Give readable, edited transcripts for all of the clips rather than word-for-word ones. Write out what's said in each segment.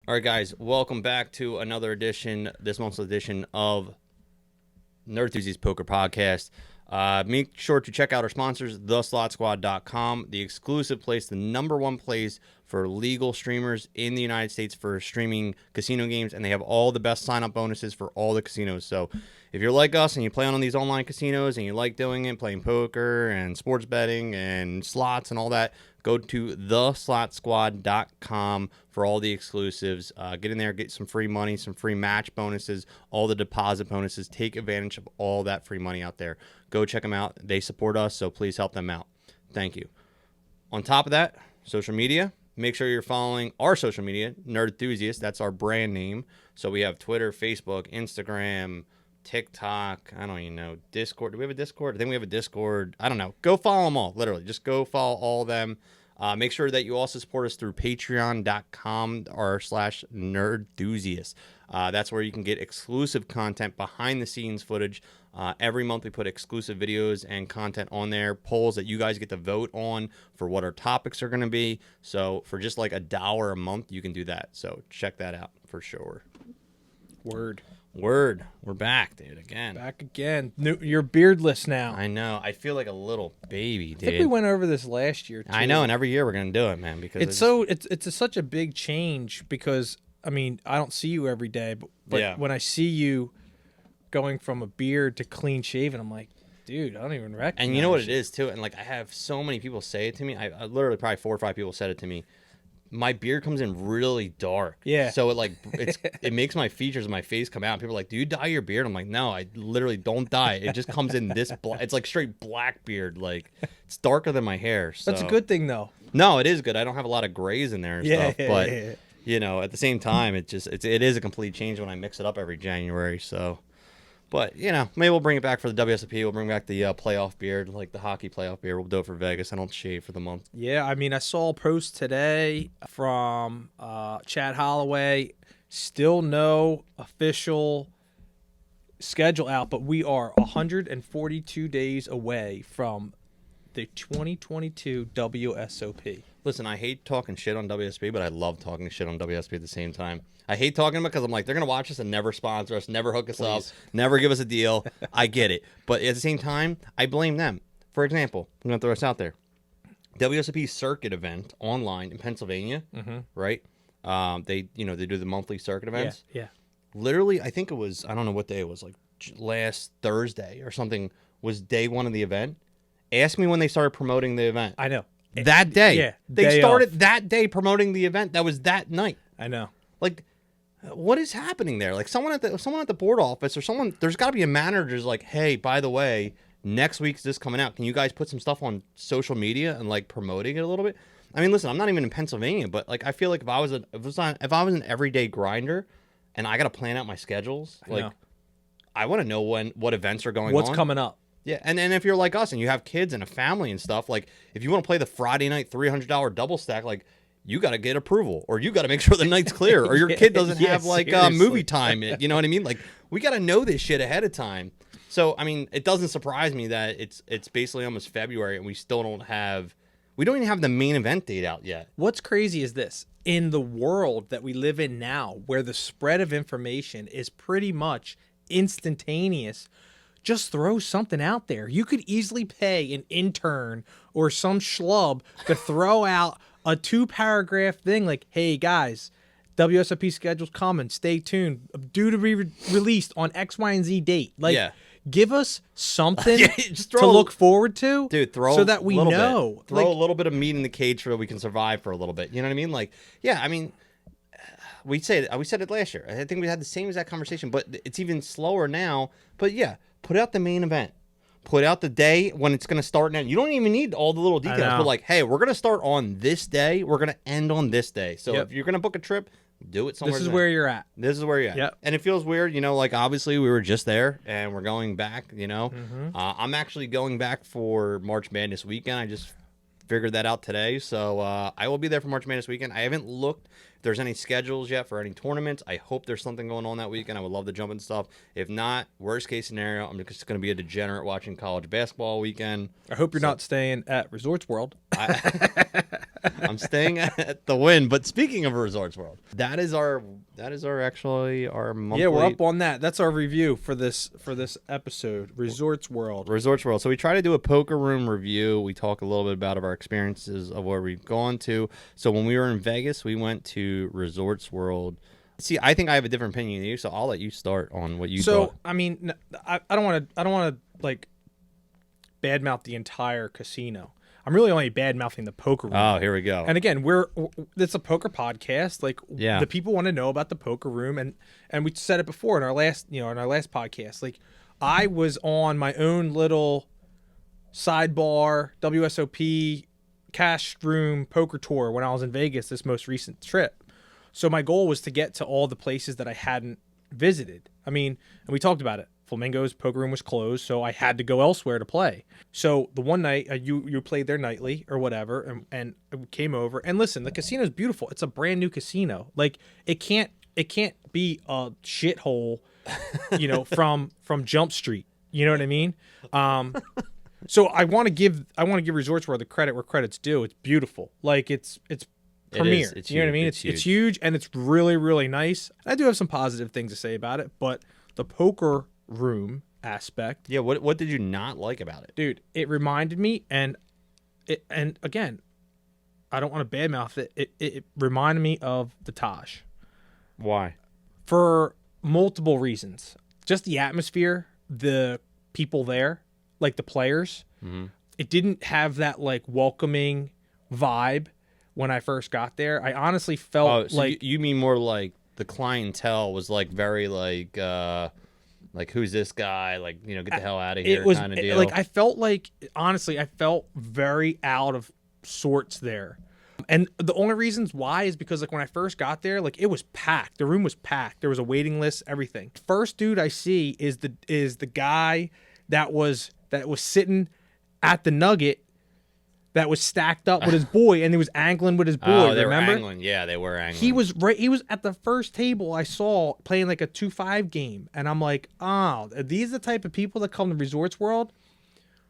All right, guys, welcome back to another edition, this month's edition of Nerd Enthusiasts Poker Podcast. Make sure to check out our sponsors, theslotsquad.com, the exclusive place, the number one place for legal streamers in the United States for streaming casino games, and they have all the best sign-up bonuses for all the casinos. So if you're like us and you play on these online casinos and you like doing it, playing poker and sports betting and slots and all that, go to theslotsquad.com for all the exclusives. Get in there, get some free money, some free match bonuses, all the deposit bonuses. Take advantage of all that free money out there. Go check them out. They support us, so please help them out. Thank you. On top of that, social media. Make sure you're following our social media, Nerd Enthusiasts. That's our brand name. So we have Twitter, Facebook, Instagram, TikTok. I don't even know. Discord. Do we have a Discord? I think we have a Discord. I don't know. Go follow them all. Literally, just go follow all of them. Make sure that you also support us through patreon.com/nerdenthusiasts. That's where you can get exclusive content, behind the scenes footage. Every month we put exclusive videos and content on there, polls that you guys get to vote on for what our topics are going to be. So for just like $1 a month, you can do that. So check that out for sure. Word. We're back, dude, again. Back again. You're beardless now. I know. I feel like a little baby, dude. I think we went over this last year, too. I know, and every year we're going to do it, man. Because it's such a big change because, I mean, I don't see you every day, but yeah. When I see you going from a beard to clean shaven, I'm like, dude, I don't even recognize. And you know what it is, too? And, like, I have so many people say it to me. I literally probably 4 or 5 people said it to me. My beard comes in really dark. Yeah. So it makes my features of my face come out. People are like, do you dye your beard? I'm like, no, I literally don't dye it. It just comes in this black. It's like straight black beard. Like, it's darker than my hair. So. That's a good thing, though. No, it is good. I don't have a lot of grays in there and stuff. But, you know, at the same time, it is a complete change when I mix it up every January. So. But, you know, maybe we'll bring it back for the WSOP. We'll bring back the playoff beard, like the hockey playoff beard. We'll do it for Vegas. I don't shave for the month. Yeah, I mean, I saw a post today from Chad Holloway. Still no official schedule out, but we are 142 days away from the 2022 WSOP. Listen, I hate talking shit on WSB, but I love talking shit on WSB at the same time. I hate talking about it because I'm like, they're going to watch us and never sponsor us, never hook us up, never give us a deal. I get it. But at the same time, I blame them. For example, I'm going to throw this out there. WSOP circuit event online in Pennsylvania, right? They do the monthly circuit events. Yeah. Literally, I think it was, I don't know what day it was, like last Thursday or something was day one of the event. Ask me when they started promoting the event. I know. That day. Yeah. They started that day promoting the event. That was that night. I know. Like, what is happening there? Like, someone at the board office or someone, there's got to be a manager who's like, hey, by the way, next week's this coming out. Can you guys put some stuff on social media and like promoting it a little bit? I mean, listen, I'm not even in Pennsylvania, but like, I feel like if I was an everyday grinder and I got to plan out my schedules, like, I want to know what events are going on. What's coming up? Yeah, and if you're like us and you have kids and a family and stuff, like, if you want to play the Friday night $300 double stack, like, you got to get approval, or you got to make sure the night's clear, or your kid doesn't have, like, movie time. You know what I mean? Like, we got to know this shit ahead of time. So, I mean, it doesn't surprise me that it's basically almost February, and we don't even have the main event date out yet. What's crazy is this. In the world that we live in now, where the spread of information is pretty much instantaneous, just throw something out there. You could easily pay an intern or some schlub to throw out a 2-paragraph thing like, hey, guys, WSOP schedule's coming. Stay tuned. Due to be released on X, Y, and Z date. Like, give us something to look forward to, dude. So that we know. Throw a little bit of meat in the cage so we can survive for a little bit. You know what I mean? Like, yeah, I mean, we said it last year. I think we had the same exact conversation, but it's even slower now. But yeah, put out the main event. Put out the day when it's going to start now. You don't even need all the little details. But like, hey, we're going to start on this day. We're going to end on this day. So if you're going to book a trip, do it somewhere. This is where you're at. This is where you're at. Yep. And it feels weird, you know, like obviously we were just there and we're going back, you know. I'm actually going back for March Madness weekend. I just figured that out today. So I will be there for March Madness weekend. I haven't looked if there's any schedules yet for any tournaments. I hope there's something going on that weekend. I would love to jump and stuff. If not, worst case scenario, I'm just going to be a degenerate watching college basketball weekend. I hope you're not staying at Resorts World. I'm staying at the Wynn. But speaking of Resorts World, that is our actually our monthly. Yeah, we're up on that. That's our review for this episode, Resorts World. Resorts World. So we try to do a poker room review. We talk a little bit about our experiences of where we've gone to. So when we were in Vegas, we went to Resorts World. See, I think I have a different opinion than you, so I'll let you start on what you thought. So, I mean, I don't want to like badmouth the entire casino. I'm really only bad-mouthing the poker room. Oh, here we go. And again, it's a poker podcast. Like, Yeah. the people want to know about the poker room, and we said it before in our last podcast. Like, I was on my own little sidebar WSOP cash room poker tour when I was in Vegas this most recent trip. So my goal was to get to all the places that I hadn't visited. I mean, and we talked about it. Flamingo's poker room was closed, so I had to go elsewhere to play. So the one night you played there nightly or whatever, and came over. And listen, the casino's beautiful. It's a brand new casino. Like it can't be a shithole, from Jump Street. You know what I mean? So I want to give Resorts World the credit where credit's due. It's beautiful. Like it's premier. It's you know what I mean? huge. It's huge, and it's really, really nice. I do have some positive things to say about it, but the poker room aspect. Yeah, what did you not like about it? Dude, it reminded me, and again, I don't want to badmouth it. It reminded me of the Taj. Why? For multiple reasons. Just the atmosphere, the people there, like the players. Mm-hmm. It didn't have that like welcoming vibe when I first got there. I honestly felt like you mean more like the clientele was like very like who's this guy? Like, get the hell out of here kind of deal. Like I felt like honestly, I felt very out of sorts there. And the only reasons why is because like when I first got there, like it was packed. The room was packed. There was a waiting list, everything. First dude I see is the guy that was sitting at the Nugget that was stacked up with his boy, and he was angling with his boy. Oh, they remember? were angling. Yeah, they were angling. He was at the first table I saw playing like a 2-5 game, and I'm like, oh, are these the type of people that come to Resorts World?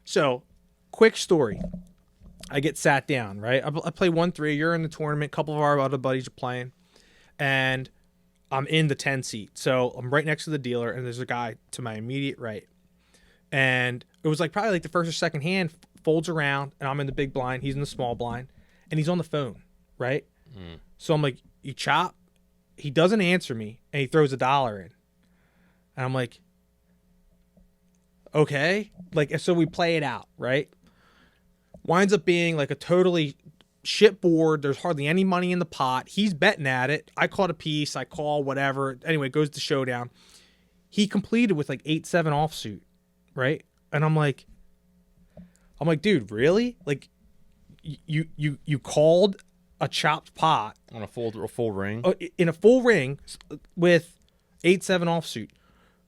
So, quick story. I get sat down, right? I play 1-3. You're in the tournament. A couple of our other buddies are playing, and I'm in the 10 seat. So I'm right next to the dealer, and there's a guy to my immediate right, and it was like probably like the first or second hand folds around, and I'm in the big blind, he's in the small blind, and he's on the phone, right? So I'm like, you chop? He doesn't answer me, and he throws $1 in. And I'm like, okay. Like, so we play it out, right? Winds up being like a totally shit board. There's hardly any money in the pot. He's betting at it. I caught a piece. I call whatever. Anyway, it goes to showdown. He completed with like 8-7 offsuit, right? And I'm like, dude, really? Like, you called a chopped pot on a full ring in a full ring with 8-7 offsuit.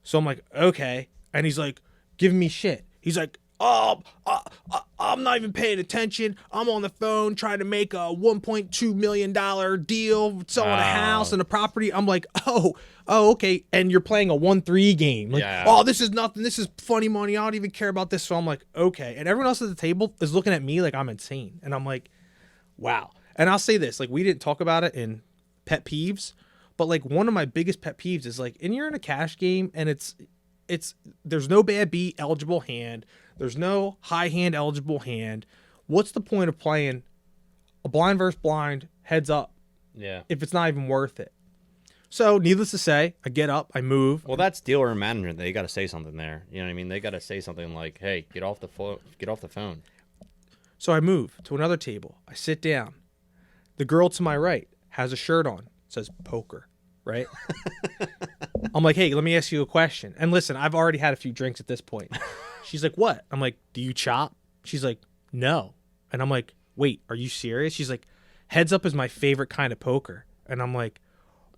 So I'm like, okay, and he's like, giving me shit. He's like, I'm not even paying attention. I'm on the phone trying to make a $1.2 million deal, selling a house and a property. I'm like, oh, okay. And you're playing a 1-3 game. Like, oh, this is nothing. This is funny money. I don't even care about this. So I'm like, okay. And everyone else at the table is looking at me like I'm insane. And I'm like, wow. And I'll say this, like, we didn't talk about it in pet peeves, but like one of my biggest pet peeves is like, and you're in a cash game and it's there's no bad beat eligible hand. There's no high hand eligible hand. What's the point of playing a blind versus blind heads up? Yeah. If it's not even worth it. So needless to say, I get up, I move. Well, that's dealer management. They got to say something there. You know what I mean? They got to say something like, "Hey, get off the phone." So I move to another table. I sit down. The girl to my right has a shirt on. It says poker, right? I'm like, hey, let me ask you a question. And listen, I've already had a few drinks at this point. She's like, what? I'm like, do you chop? She's like, no. And I'm like, wait, are you serious? She's like, heads up is my favorite kind of poker. And I'm like,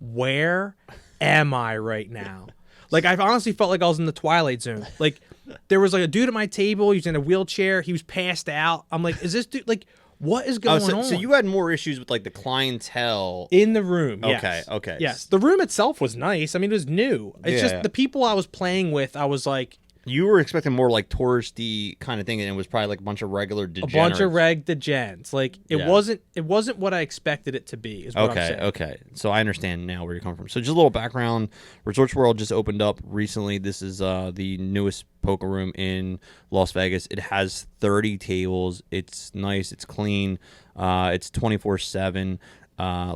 where am I right now? Like, I've honestly felt like I was in the Twilight Zone. Like, there was like a dude at my table. He was in a wheelchair. He was passed out. I'm like, is this dude, like, what is going on? So you had more issues with like the clientele in the room. Yes. Okay. Yes. The room itself was nice. I mean, it was new. It's just the people I was playing with, I was like, You were expecting more like touristy kind of thing, and it was probably like a bunch of regular A degenerates. bunch of reg degens. Like it Yeah. wasn't what I expected it to be. Is what I'm saying. Okay. So I understand now where you're coming from. So just a little background. Resorts World just opened up recently. This is the newest poker room in Las Vegas. It has 30 tables. It's nice. It's clean. It's 24/7.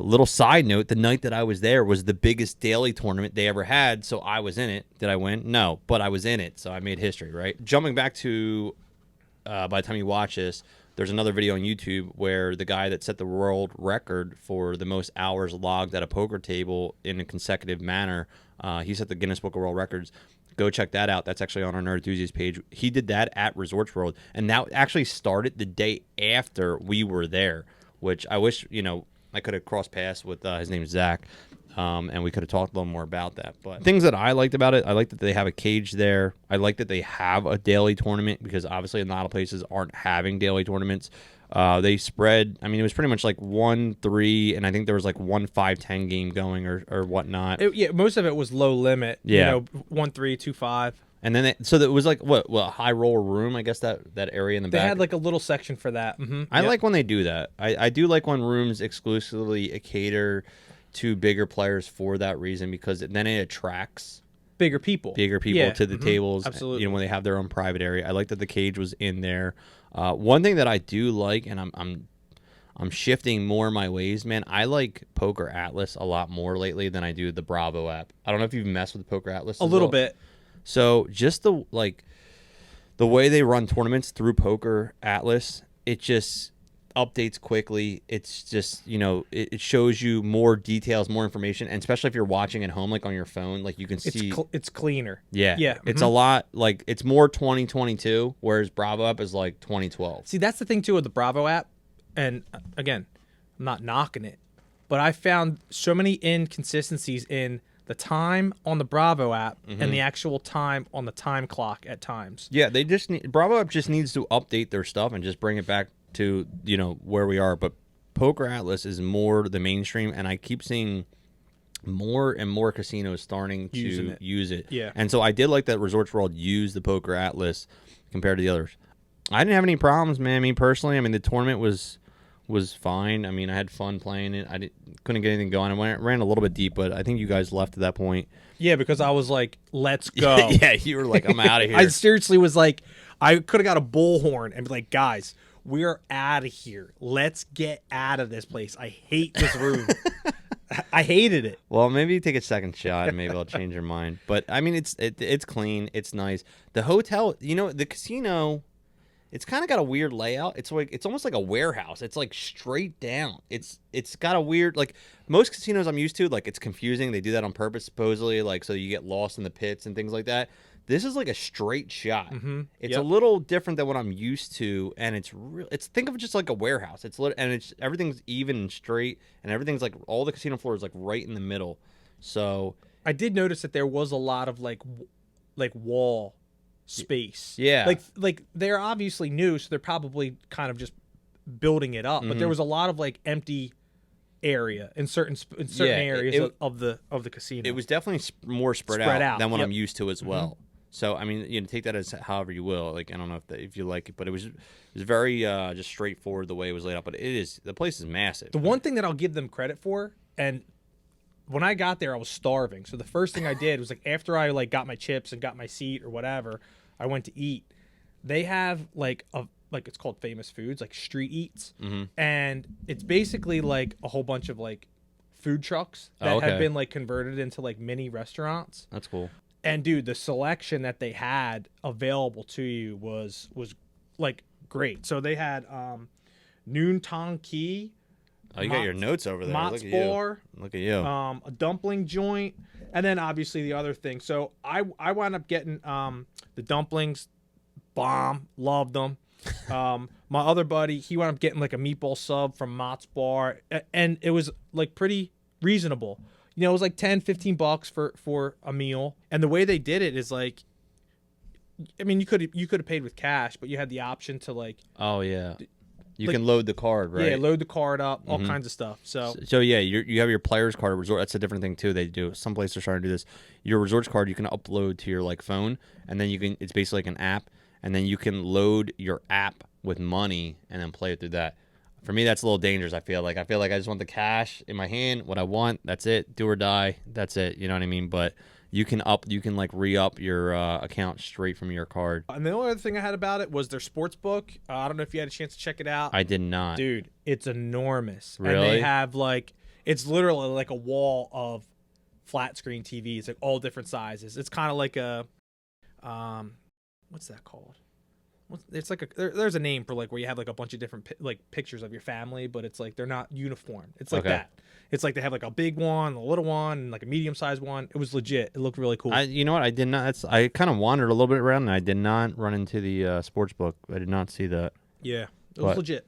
Little side note, the night that I was there was the biggest daily tournament they ever had, so I was in it. Did I win? No, but I was in it, so I made history, right? Jumping back to, by the time you watch this, there's another video on YouTube where the guy that set the world record for the most hours logged at a poker table in a consecutive manner, he set the Guinness Book of World Records. Go check that out. That's actually on our Nerd Enthusiast page. He did that at Resorts World, and that actually started the day after we were there, which I wish, I could have crossed paths with his name is Zach, and we could have talked a little more about that. But things that I liked about it, I like that they have a cage there. I like that they have a daily tournament because obviously a lot of places aren't having daily tournaments. They spread. I mean, it was pretty much like 1-3, and I think there was like 1-5-10 game going or whatnot. Most of it was low limit. Yeah. 1-3, 2-5. And then so it was like what a high roller room, I guess that area in the back. They had like a little section for that. Mm-hmm. I like when they do that. I do like when rooms exclusively cater to bigger players for that reason, because then it attracts bigger people to the tables. Absolutely. When they have their own private area. I like that the cage was in there. One thing that I do like, and I'm shifting more my ways, man. I like Poker Atlas a lot more lately than I do the Bravo app. I don't know if you've messed with Poker Atlas a little bit. So just the way they run tournaments through Poker Atlas, it just updates quickly. It's just, it shows you more details, more information, and especially if you're watching at home, like on your phone, like you can see. It's cleaner. Yeah. Yeah. It's a lot, like it's more 2022, whereas Bravo app is like 2012. See, that's the thing too with the Bravo app, and again, I'm not knocking it, but I found so many inconsistencies in the time on the Bravo app and the actual time on the time clock at times. Yeah, Bravo app just needs to update their stuff and just bring it back to, where we are. But Poker Atlas is more the mainstream, and I keep seeing more and more casinos starting to use it. Yeah. And so I did like that Resorts World used the Poker Atlas compared to the others. I didn't have any problems, man. Me personally, the tournament was fine. I had fun playing it. Couldn't get anything going. I ran a little bit deep, but I think you guys left at that point. Yeah, because I was like, let's go. Yeah, you were like, I'm out of here. I seriously was like, I could have got a bullhorn and be like, guys, we're out of here. Let's get out of this place. I hate this room. I hated it. Well, maybe you take a second shot and maybe I'll change your mind. But, it's clean. It's nice. The hotel, the casino, it's kind of got a weird layout. It's almost like a warehouse. It's like straight down. It's got a weird, like most casinos I'm used to, like it's confusing. They do that on purpose supposedly, like so you get lost in the pits and things like that. This is like a straight shot. Mm-hmm. It's a little different than what I'm used to, and it's think of it just like a warehouse. Everything's even and straight, and everything's like all the casino floor is like right in the middle. So I did notice that there was a lot of like wall space. Yeah. Like they're obviously new, so they're probably kind of just building it up. But there was a lot of like empty area in certain areas of the casino. It was definitely more spread out than what I'm used to as well. So take that as however you will. Like I don't know if you like it, but it was very just straightforward the way it was laid out. But the place is massive. The one thing that I'll give them credit for, and when I got there, I was starving. So the first thing I did was like after I like got my chips and got my seat or whatever, I went to eat. They have like it's called Famous Foods, like street eats, and it's basically like a whole bunch of like food trucks that have been like converted into like mini restaurants. That's cool. And dude, the selection that they had available to you was like great. So they had Noon Tong Ki. Oh, you got your notes over there. Mott's Bar. Look at you. A dumpling joint, and then obviously the other thing. So I wound up getting the dumplings, bomb, loved them. My other buddy, he wound up getting like a meatball sub from Mott's Bar, and it was like pretty reasonable. It was like $10-15 for a meal. And the way they did it is like, you could have paid with cash, but you had the option to like, oh yeah, You like, can load the card, right? Yeah, load the card up, all kinds of stuff. So yeah, you have your player's card at resort. That's a different thing too. They do. Some places are trying to do this. Your resorts card you can upload to your like phone, and then you can. It's basically like an app, and then you can load your app with money and then play it through that. For me, that's a little dangerous. I feel like I just want the cash in my hand. What I want, that's it. Do or die. That's it. You know what I mean? But you can like re-up your account straight from your card. And the only other thing I had about it was their sports book. I don't know if you had a chance to check it out. I did not. Dude, it's enormous. Really? And they have like, it's literally like a wall of flat screen TVs, like all different sizes. It's kind of like a, what's that called? It's like there's a name for like where you have like a bunch of different like pictures of your family, but it's like they're not uniform. It's like that. It's like they have like a big one, a little one, and like a medium sized one. It was legit. It looked really cool. You know what? I did not. I kind of wandered a little bit around, and I did not run into the sports book. I did not see that. Yeah, it was legit.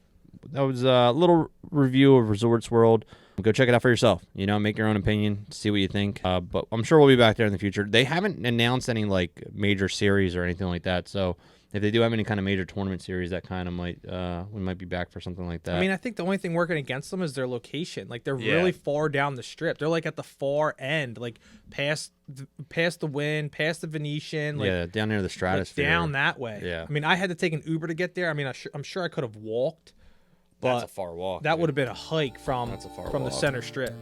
That was a little review of Resorts World. Go check it out for yourself. You know, make your own opinion, see what you think. But I'm sure we'll be back there in the future. They haven't announced any like major series or anything like that, so. If they do have any kind of major tournament series, that kind of might we might be back for something like that. I mean, I think the only thing working against them is their location. Like they're really far down the strip. They're like at the far end, like past the Wynn, past the Venetian. Like, down near the Stratosphere. Like down that way. Yeah. I mean, I had to take an Uber to get there. I mean, I'm sure I could have walked, but that's a far walk. That would have been a hike from the center strip.